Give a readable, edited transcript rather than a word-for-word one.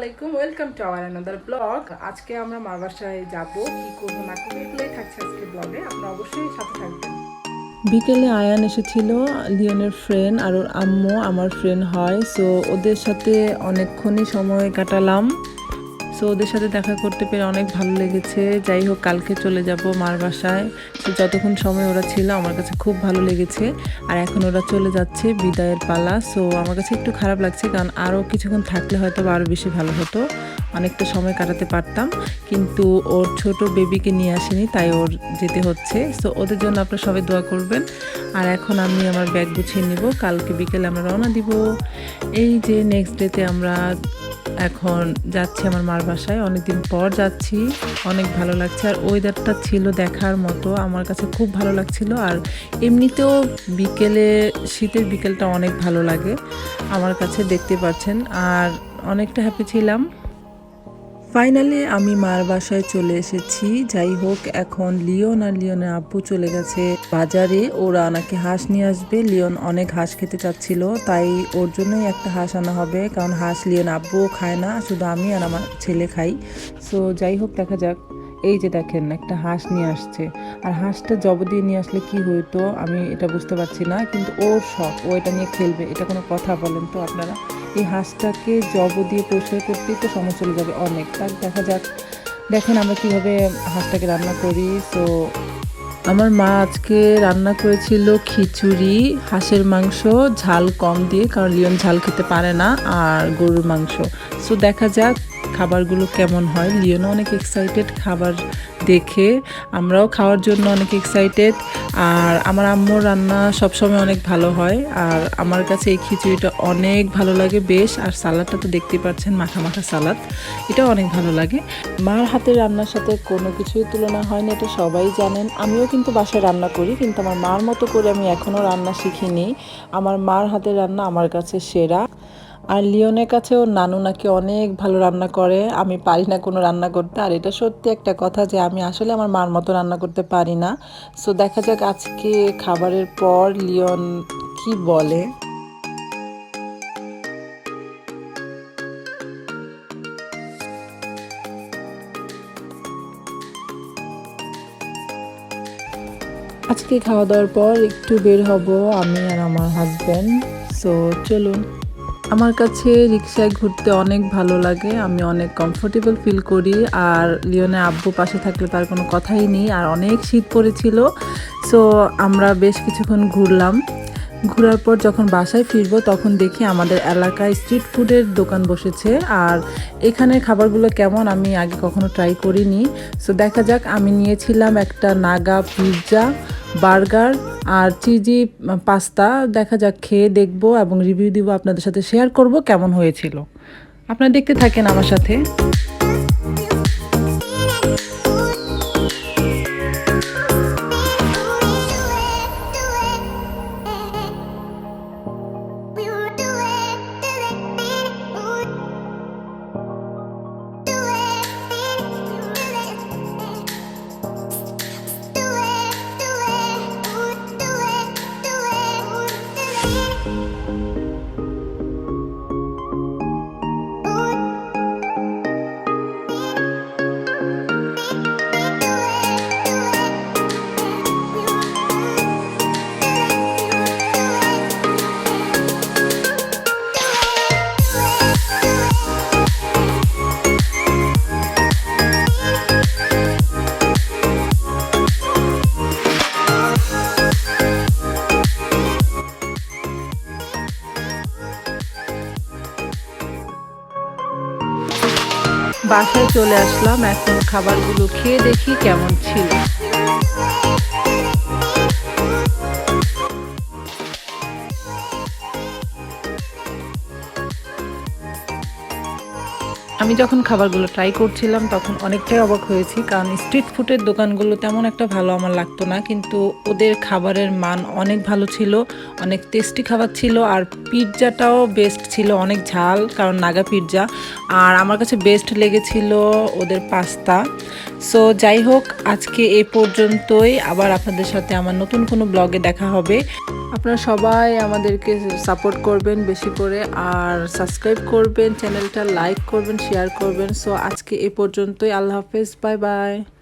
আলাইকুম, welcome to our another blog. আজকে আমরা মার বাসায় যাব, কি করবো না করবো এগুলোই থাকছে আজকে ব্লগে। আপনারা অবশ্যই সাথে থাকবেন। বিকেলে আয়ান এসেছিল, লিওনের ফ্রেন্ড, আর ওর আম্মু আমার ফ্রেন্ড হয়। সো ওদের সাথে অনেকক্ষণই সময় কাটালাম। সো ওদের সাথে দেখা করতে পেরে অনেক ভালো লেগেছে। যাই হোক, কালকে চলে যাব মার বাসায়। তো যতক্ষণ সময় ওরা ছিল আমার কাছে খুব ভালো লেগেছে। আর এখন ওরা চলে যাচ্ছে, বিদায়ের পালা। সো আমার কাছে একটু খারাপ লাগছে, কারণ আরও কিছুক্ষণ থাকলে হয়তো আরও বেশি ভালো হতো, অনেকটা সময় কাটাতে পারতাম। কিন্তু ওর ছোট বেবিকে নিয়ে আসেনি, তাই ওর যেতে হচ্ছে। সো ওদের জন্য আপনারা সবাই দোয়া করবেন। আর এখন আমি আমার ব্যাগ গুছিয়ে নিব, কালকে বিকেলে আমরা রওনা দিব। এই যে নেক্সট ডেতে আমরা এখন যাচ্ছি আমার মার বাসায়। অনেকদিন পর যাচ্ছি, অনেক ভালো লাগছে। আর ওয়েদারটা ছিল দেখার মতো, আমার কাছে খুব ভালো লাগছিল। আর এমনিতেও বিকেলে, শীতের বিকেলটা অনেক ভালো লাগে আমার কাছে, দেখতে পাচ্ছেন। আর অনেকটা হ্যাপি ছিলাম। ফাইনালি আমি মার বাসায় চলে এসেছি। যাই হোক, এখন লিওন আর লিওনের আব্বু চলে গেছে বাজারে। ওরা নাকি হাঁস নিয়ে আসবে। লিওন অনেক হাঁস খেতে চাচ্ছিল, তাই ওর জন্যই একটা হাঁস আনা হবে, কারণ হাঁস লিওন আব্বুও খায় না, শুধু আমি আর আমার ছেলে খাই। সো যাই হোক, দেখা যাক। এই যে দেখেন, একটা হাঁস নিয়ে আসছে। আর হাঁসটা জব দিয়ে নিয়ে আসলে কি হইতো আমি এটা বুঝতে পারছি না, কিন্তু ওর শখ, ও এটা নিয়ে খেলবে। এটা কোনো কথা বলেন তো আপনারা? এই হাঁসটাকে জব দিয়ে পরিষ্কার করতেই তো সময় চলে যাবে অনেক। তাই দেখা যাক, দেখেন আমরা কিভাবে হাঁসটাকে রান্না করি। তো আমার মা আজকে রান্না করেছিল খিচুড়ি, হাঁসের মাংস, ঝাল কম দিয়ে, কারণ লিওন ঝাল খেতে পারে না, আর গরুর মাংস। সো দেখা যাক খাবারগুলো কেমন হয়। লিওনও অনেক এক্সাইটেড খাবার দেখে, আমরাও খাওয়ার জন্য অনেক এক্সাইটেড। আর আমার আম্মুর রান্না সবসময় অনেক ভালো হয়, আর আমার কাছে এই খিচুড়িটা অনেক ভালো লাগে বেশ। আর সালাদটা তো দেখতেই পাচ্ছেন, মাখা মাখা সালাদ, এটাও অনেক ভালো লাগে। মার হাতের রান্নার সাথে কোনো কিছুই তুলনা হয় না, এটা সবাই জানেন। আমিও কিন্তু বাসায় রান্না করি, কিন্তু আমার মার মতো করে আমি এখনও রান্না শিখিনি। আমার মার হাতের রান্না আমার কাছে সেরা। আর লিওনের কাছে ওর নানু নাকি অনেক ভালো রান্না করে, আমি পারি না কোনো রান্না করতে। আর এটা সত্যি একটা কথা যে আমি আসলে আমার মার মতো রান্না করতে পারি না। সো দেখা যাক আজকে খাবারের পর লিওন কি বলে। আজকে খাওয়া দাওয়ার পর একটু বের হব আমি আর আমার হাজব্যান্ড। সো চলুন। আমার কাছে রিক্সায় ঘুরতে অনেক ভালো লাগে, আমি অনেক কমফোর্টেবল ফিল করি। আর লিওনের আব্বু পাশে থাকলে তার কোনো কথাই নেই। আর অনেক শীত পড়েছিল, সো আমরা বেশ কিছুক্ষণ ঘুরলাম। ঘোরার পর যখন বাসায় ফিরবো, তখন দেখি আমাদের এলাকায় স্ট্রিট ফুডের দোকান বসেছে। আর এখানে খাবারগুলো কেমন আমি আগে কখনো ট্রাই করিনি। সো দেখা যাক, আমি নিয়েছিলাম একটা নাগা পিৎজা, বার্গার আর চিজি পাস্তা। দেখা যাক, খেয়ে দেখবো এবং রিভিউ দিব, আপনাদের সাথে শেয়ার করব কেমন হয়েছিল। আপনারা দেখতে থাকেন আমার সাথে। বাসায় চলে আসলাম, এখন খাবারগুলো খেয়ে দেখি কেমন ছিল। আমি যখন খাবারগুলো ট্রাই করছিলাম তখন অনেকটাই অবাক হয়েছি, কারণ স্ট্রিট ফুডের দোকানগুলো তেমন একটা ভালো আমার লাগতো না, কিন্তু ওদের খাবারের মান অনেক ভালো ছিল, অনেক টেস্টি খাবার ছিল। আর পিৎজাটাও বেস্ট ছিল, অনেক ঝাল, কারণ নাগা পিৎজা। আর আমার কাছে বেস্ট লেগেছিল ওদের পাস্তা। সো যাই হোক, আজকে এ পর্যন্তই। আবার আপনাদের সাথে আমার নতুন কোনো ব্লগে দেখা হবে। আপনারা সবাই আমাদেরকে সাপোর্ট করবেন বেশি করে, আর সাবস্ক্রাইব করবেন, চ্যানেলটা লাইক করবেন, শেয়ার করবেন। সো আজকে এ পর্যন্তই। আল্লাহ হাফেজ, বাই বাই।